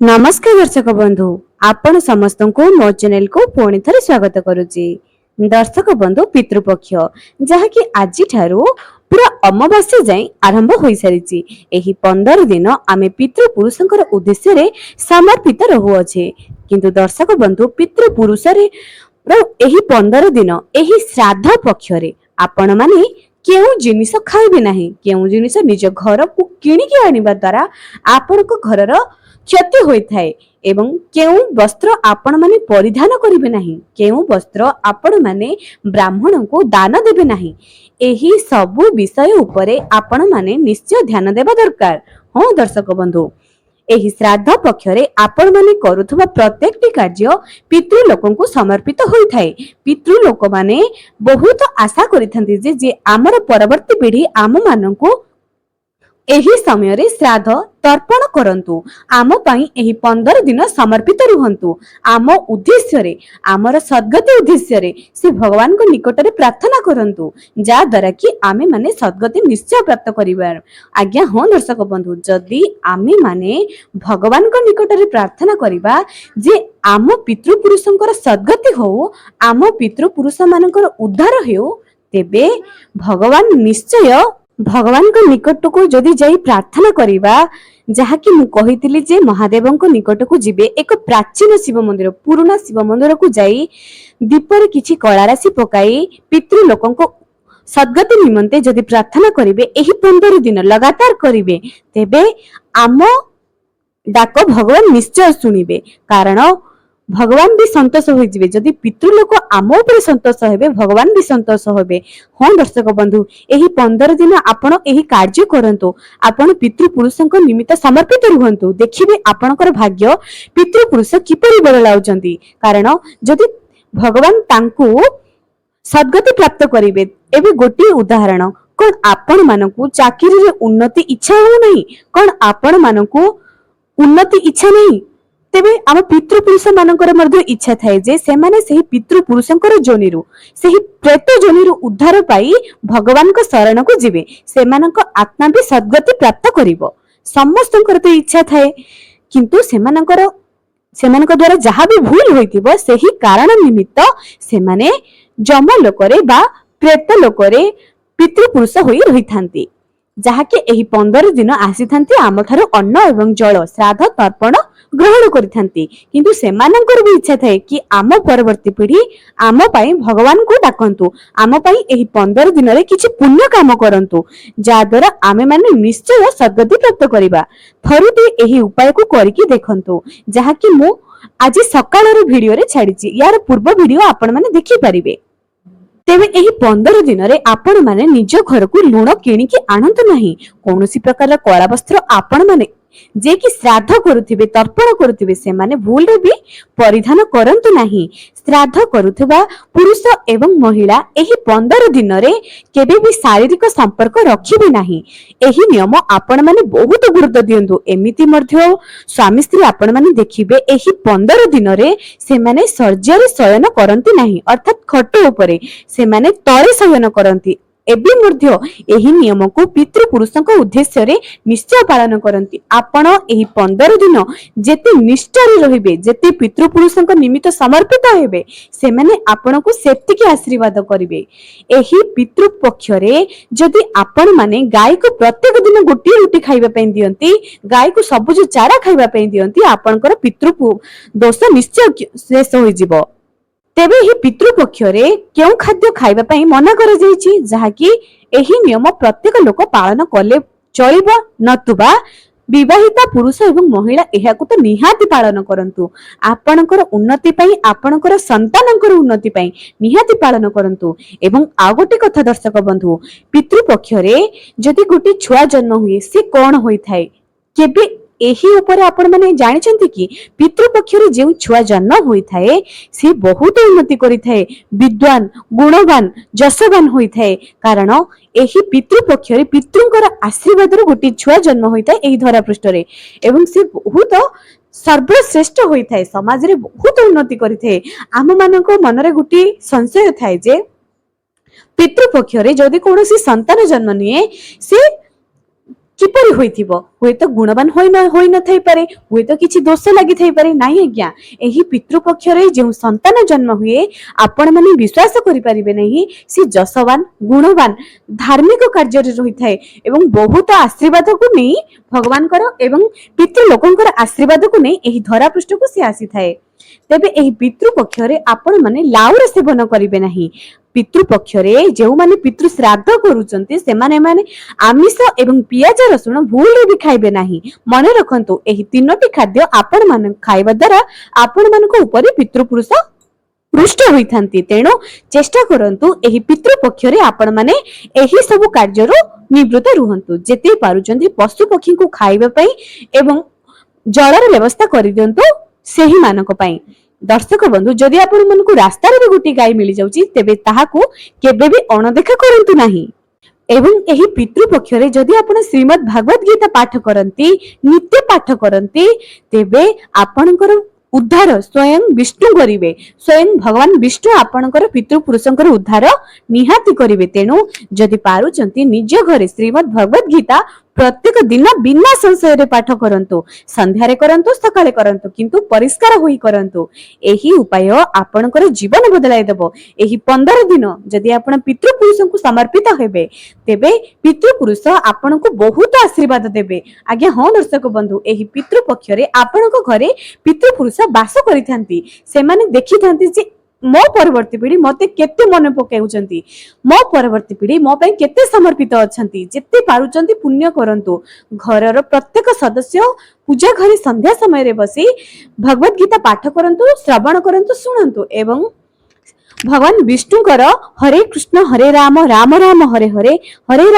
नमस्कार दर्शक बंधु आपण समस्त को मो चैनल को पुणी थे स्वागत करुच्ची। दर्शक बंधु पितृपक्ष जहाँकि आज ठारू पूरा अमावास्या जाए आरंभ हो सारी। एही 15 दिन आमे पितृपुरुषंकर उद्देश्य रे समर्पित रहुअछे। किंतु दर्शक बंधु पितृपुरुष रे एही 15 दिन एही श्राद्ध पक्ष रे आपण माने केउ जिनिस खाइबे नाही, केउ जिनिस निज घर को किणिकी आनिबा द्वारा आपण को घरर क्षति होइथाय एवं केउ वस्त्र आपण माने परिधान करिवे नाही, केउ वस्त्र आपण माने ब्राह्मण को दान देबे नाही। एही सब विषय उपरे आपण माने निश्चय ध्यान देबा दरकार। हो दर्शक बंधु, एही श्राद्ध पक्षरे आपण माने करूथबा प्रत्येकटी कार्य पितृ लोकन को समर्पित होइथाय। पितृ लोक माने बहुत आशा करिथांती जे आमर परवर्ती पीढ़ी आम मानन को एही समय रे श्राद्ध तर्पण करंतु, आम पई एही 15 दिन समर्पित रुहंतु। आम उद्देश्य रे आमर सद्गति उद्देश्य रे से भगवान को निकट रे प्रार्थना करंतु, जा द्वारा कि आमे माने सद्गति निश्चय प्राप्त करिबार। आज्ञा हो दर्शक बंधु, जदि आमे माने भगवान को निकट रे प्रार्थना करिबा जे आम पितृपुरुषंकर सद्गति हो, आम पितृपुरुष मानकर उद्धार हेउ, तेबे भगवान निश्चय भगवान को निकट को जदि जाई प्रार्थना करिबा, जहा कि मु कहितली जे महादेव को निकट को जिबे एक प्राचीन शिव मंदिर, पुराना शिव मंदिर को जाई दीपर किछि कला राशि पकाई पितृ लोकन को सद्गति निमंते जदि प्रार्थना करिबे, एही 15 दिन लगातार करिबे, तेबे आम डाक भगवान निश्चय सुनिबे। कारण भगवान भी संतोष हो जिवे, जदि पितृलोक आम ऊपर संतोष हेबे भगवान भी संतोष हेबे। हाँ दर्शक बंधु, एही 15 दिन आपण एही कार्य करंतु, आपण पितृपुरुषंक निमित्त समर्पित रुहंतु, देखिबे आपणकर भाग्य पितृपुरुष किपरि बदलाउचंती। कारण जदि भगवान तांकु सद्गति प्राप्त करिवे, एबे गोटी उदाहरण, कोन आपण मानकु चाकरी रे उन्नति इच्छा हो नहीं, कोन आपण मानकु उन्नति इच्छा नहीं, तेबे आम पितृपुरुष मानकर मध्य इच्छा थाए जे से माने सेही पितृपुरुषंकर जोनिरु सेही प्रेत जोनिरु उद्धार पाई भगवान को शरण को जिवे, से मानक आत्मा भी सद्गति प्राप्त करिवो। समस्तंकर तो इच्छा थाए, किंतु सेमानक द्वारा जहा भी भूल होइतिबो सेही कारण निमित्त से माने जम लोकरे बा प्रेत लोकरे पितृपुरुष होई रहिथांती, जहा कि एही 15 दिन आसीथांती आम थारु अन्न एवं जल श्राद्ध तर्पण ग्रहण करिथांती। किंतु सेमानंकर भी इच्छा थाए कि आम परवर्ती पीढ़ी आम पाई भगवान को डाकंतु, आम पाई एही 15 दिन रे किछि पुण्य काम करंतु, जा द्वारा आमे माने निश्चय सद्गति प्राप्त करिबा। थरुटी एही उपाय को करिकि देखंतु, जहा कि मु आज सकाळर वीडियो रे छाडिछि, यार पूर्व वीडियो आपण माने देखि परिबे। तेबे एही 15 दिन रे आपण माने निज घर को लुण किणिकी आनंतु नाही, कोनोसी प्रकार कला वस्त्र आपण माने जे कि श्राद्ध करुथिबे तर्पण करुथिबे से माने भूल रे भी परिधान करंतु नाही। श्राद्ध करुथिबा पुरुष एवं महिला एही 15 दिन रे केबे भी शारीरिक संपर्क रखिबे नाही। एही नियम आपण माने बहुत गुरुत्व दियंतु। एमिति मध्य स्वामी स्त्री आपण माने देखिबे एही 15 दिन रे से माने शय्यारे शयन करंती नाही, अर्थात खट उपरे से माने तळे शयन करंती। एबी मध्य एही नियम को पितृपुरुषंक उद्देश्य रे निश्चय पालन करंती। आपण एही 15 दिन जेते निष्ठारे रहिबे, जेते पितृपुरुषंक निमित्त समर्पित हेबे, से माने आपण को सेतिके आशीर्वाद करिवे। एही पितृ पक्ष रे जदि आपण माने गाय को प्रत्येक दिन गोटी रोटी खाइबा पई दियंती, गाय को सबुज चारा खाइबा पई दियंती, आपणकर पितृ दोष निश्चय शेष होई जिवो। तेबे ही पितृपक्ष रे केउ खाद्य खाइबा पई मना कर जाईछि, जहा कि एही नियम प्रत्येक लोक पालन कले चलिबो, नतुबा विवाहिता पुरुष एवं महिला एहाकु तो निहाती पालन करंतु। आपणकर उन्नति पई, आपणकर संतानकर उन्नति पई निहाती पालन करंतु। एवं आ गोटे कथा दर्शक बंधु, पितृपक्ष रे जदि गोटे छुआ जन्म हुए से कोन होई थाए, केबे एही ऊपर आपण माने जानिछंती कि पितृपक्ष रे जे छुआ जन्म होई थाए से बहुत उन्नति करि थाए, विद्वान गुणवान जसवान होई थाए। कारण एही पितृपक्ष रे पितृंकर आशीर्वाद रे गोटी छुआ जन्म होई थाए एही धरा पृष्ठ रे, एवं से बहुत सर्वश्रेष्ठ होई थाए, समाज रे बहुत उन्नति करि थाए। आम मानको मन रे गोटी संशय थाए जे पितृपक्ष रे जदि कोनोसी संतान जन्म निये से किपरि होइथिबो हुएत गुणवान होई न थाई पारे हुएत किछि दोष लागि थाई पारे नाही आज्ञा एही पितृपक्ष रे जे संतान जन्म हुए आपण माने विश्वास करि परिबे नहीं से जसवान गुणवान धार्मिक कार्य रे रहि थाए एवं बहुत आशीर्वाद को नै भगवान कर एवं पितृ लोकंकर आशीर्वाद को नै एही धरा पृष्ठ को से आसी थाए तेबे एही पितृपक्ष रे आपण माने लाउर सेवन करिवे नाही पितृपक्ष रे जेउ माने पितृ श्राद्ध करूचंती से माने आमिष एवं पियाज रसुण भूल रे भी खाइबे नाही मने रखंतु एही तीनोटी खाद्य आपण मान खाइबा द्वारा आपण मानको ऊपर पितृपुरुष पृष्ठ होइथांती तेणु चेष्टा करंतु एही पितृपक्ष रे आपण माने एही सब कार्यरो निवृत्त रुहंतु जेते पारुचंती पशु पक्षी को खाइबा पई एवं जलर व्यवस्था करि दियंतु सेही मानक पई दर्शक बंधु जदि आपण मनकु रास्ता रे गोटी गाय मिली जाउची तेबे ताहाकू केबे भी अणदेखा करंतु नाही एवं एही पितृपक्ष रे जदि आपण श्रीमद् भागवत गीता पाठ करंती नित्य पाठ करंती तेबे आपणकर उद्धार स्वयं विष्णु करिवे स्वयं भगवान विष्णु आपणकर पितृपुरुषंकर उद्धार निहाती करिवे तेणु जदि पारुचंती निज घरे श्रीमद् भागवत गीता प्रत्येक दिन बिना संशय रे पाठ करंतु संध्यारे करंतु सकाळे करंतु किंतु परिष्कार होई करंतु एही उपाय आपणकर जीवन बदलाई देबो एही 15 दिन जदि आपण पितृपुरुषंकु समर्पित हेबे तेबे पितृपुरुष आपणको बहुत आशीर्वाद देबे आज्ञा हां दर्शक बंधु एही पितृपक्ष रे आपणको घरे पितृपुरुष वास करिथांती से माने देखिथांती जे मो परवर्ती पीढ़ी मते केते मन पकाउचंती मो परवर्ती पीढ़ी मो पई केते समर्पित अछंती जेते पारुचंती पुण्य करंतु घरर प्रत्येक सदस्य पूजा घरे संध्या समय रे बसी भगवत गीता पाठ करंतु श्रवण करंतु सुनंतु एवं भगवान विष्णुकर हरे कृष्ण हरे राम राम राम हरे हरे हरे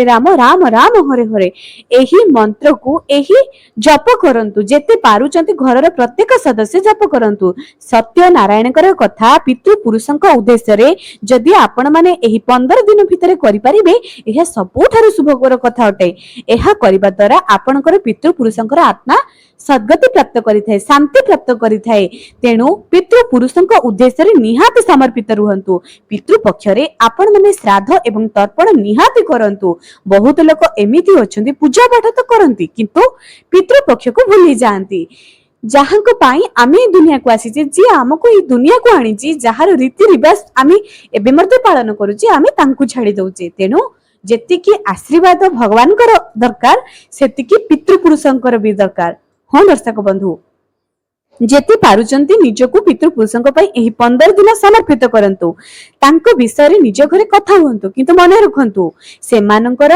राम राम राम हरे हरे एही मंत्र को एही जप करंतु जेते पारुचंती घरर प्रत्येक सदस्य जप करंतु सत्य नारायणकर कथा पितृ पुरुषंक उद्देश्य रे जदि आपण माने एही 15 दिन भितरे करि परिबे एहा सबुठारु शुभकर कथा अटे एहा करिबा द्वारा आपणकर पितृ पुरुषंकर आत्मा सद्गति प्राप्त करिथाय शांति प्राप्त करिथाय तेणु पितृ पुरुषंक उद्देश्य रे निहाती समर्पित रुहंतु पितृ पक्ष रे आपण माने श्राद्ध एवं तर्पण निहाती करंतु बहुत लोक एमिति अछंती पूजा पाठ तो करंती किंतु पितृ पक्ष को भूली जांती जहांको पाई आमे दुनिया को आसी जे हमको ई दुनिया को आनी जी जहार रीति रिवाज आमे एबे मते पालन करूची आमे तांकु छाडी दउचे तेणु जेतिकी आशीर्वाद भगवान कर दरकार सेतिकी पितृ पुरुषंकर भी दरकार हाँ दर्शक बंधु जेते पारुचंती निजको पितृ पुरुषंक पई एही 15 दिन समर्पित करंतु तांको विषय रे निज घरे कथा हुंतु किंतु मने रखंतु सेमानकर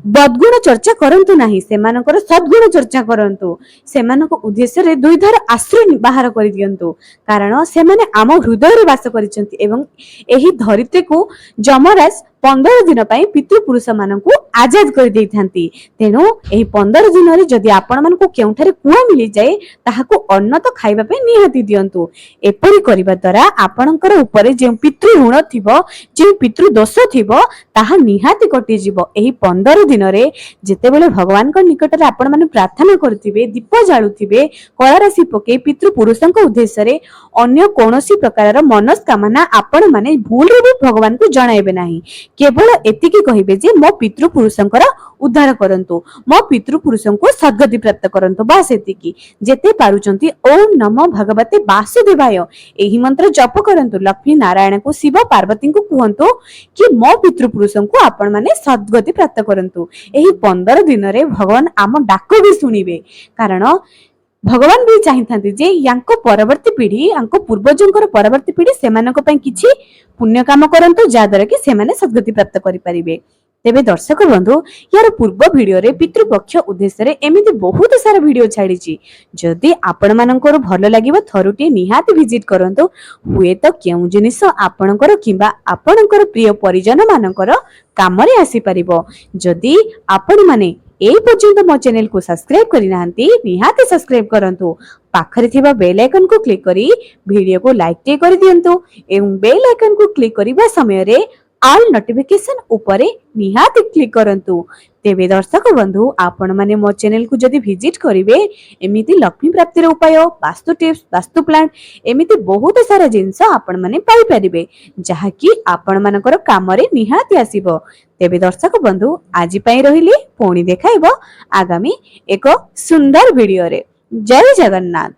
बदगुण चर्चा करंतु नाही सेमानकर सद्गुण चर्चा करंतु सेमानक उद्देश्य रे दुई धर आश्रय बाहर करि दियंतु कारण से माने आम हृदय रे वास करिसंती एवं एही धरित्री को जमराज 15 दिन पई पितृपुरुष मानकु आजाद कर देई थांती तेनो एही 15 दिन रे जदि आपण मानकु केउठारे कुआ मिली जाए ताहाकु अन्न तो खाइबा पे निहाती दियंतु एपरि करिबा द्वारा आपणकर ऊपर जे पितृ ऋण थिबो जे पितृ दोष थिबो ताहा निहाती कटि जिवो एही 15 दिन रे जेते बेले भगवान को निकट रे आपण माने प्रार्थना करथिबे दीप जाळुथिबे कळा राशि पके पितृ पुरुषंक उद्देश्य रे अन्य कोनोसी प्रकारर मनस्कामना आपण माने भूल रे भी भगवान को जणाइबे नाही केवल एतिकी कहिबे जे मो पितृ पुरुषंकर उद्धार करंतु मो पितृ पुरुषंको सद्गति प्राप्त करंतु बास एतिकी जेते पारुचंती ओम नमो भगवते वासुदेवाय एही मंत्र जप करंतु लक्ष्मी नारायण को शिव पार्वती को कहंतु कि मो पितृ पुरुषंको आपण माने सद्गति प्राप्त करंतु एही 15 दिन रे भगवान आम डाक भी सुनिबे कारण भगवान भी चाहिथांती जे यांको परवर्ती पीढ़ी यांको पूर्वजंकर परवर्ती पीढ़ी सेमानक पई किछि पुण्य काम करंतु जा द्वारा कि सेमाने सद्गति प्राप्त करि परिबे तेबे दर्शक बंधु यार पूर्व वीडियो रे पितृपक्ष उद्देश्य रे एमिति बहुत सारा वीडियो छाड़ीची जदि आपण मानकर भलो लागिबो थरुटी निहाती विजिट करंतु हुए तो केउ जिनिस आपणकर किबा आपणकर प्रिय परिजन मानकर काम रे आसी परिबो जदि आपण माने ए पर्यंत मो चैनल को सब्सक्राइब करि नाहंती निहाती सब्सक्राइब करंतु पाखरे थिबा बेल आइकन को क्लिक करी वीडियो को लाइक टे करि दियंतु एवं बेल आइकन को क्लिक करिबा समय रे ऑल नोटिफिकेशन ऊपर निहाती क्लिक करंतु ତେବେ ଦର୍ଶକ ବନ୍ଧୁ ଆପଣମାନେ ମୋ ଚ୍ୟାନେଲକୁ ଯଦି ଭିଜିଟ୍ କରିବେ ଏମିତି ଲକ୍ଷ୍ମୀ ପ୍ରାପ୍ତିର ଉପାୟ, ବାସ୍ତୁ ଟିପ୍ସ, ବାସ୍ତୁ ପ୍ଲାନ୍ ଏମିତି ବହୁତ ସାରା ଜିନିଷ ଆପଣମାନେ ପାଇପାରିବେ ଯାହାକି ଆପଣମାନଙ୍କର କାମରେ ନିହାତି ଆସିବ। ତେବେ ଦର୍ଶକ ବନ୍ଧୁ ଆଜି ପାଇଁ ରହିଲି, ପୁଣି ଦେଖାଇବ ଆଗାମୀ ଏକ ସୁନ୍ଦର ଭିଡିଓରେ। ଜୟ ଜଗନ୍ନାଥ।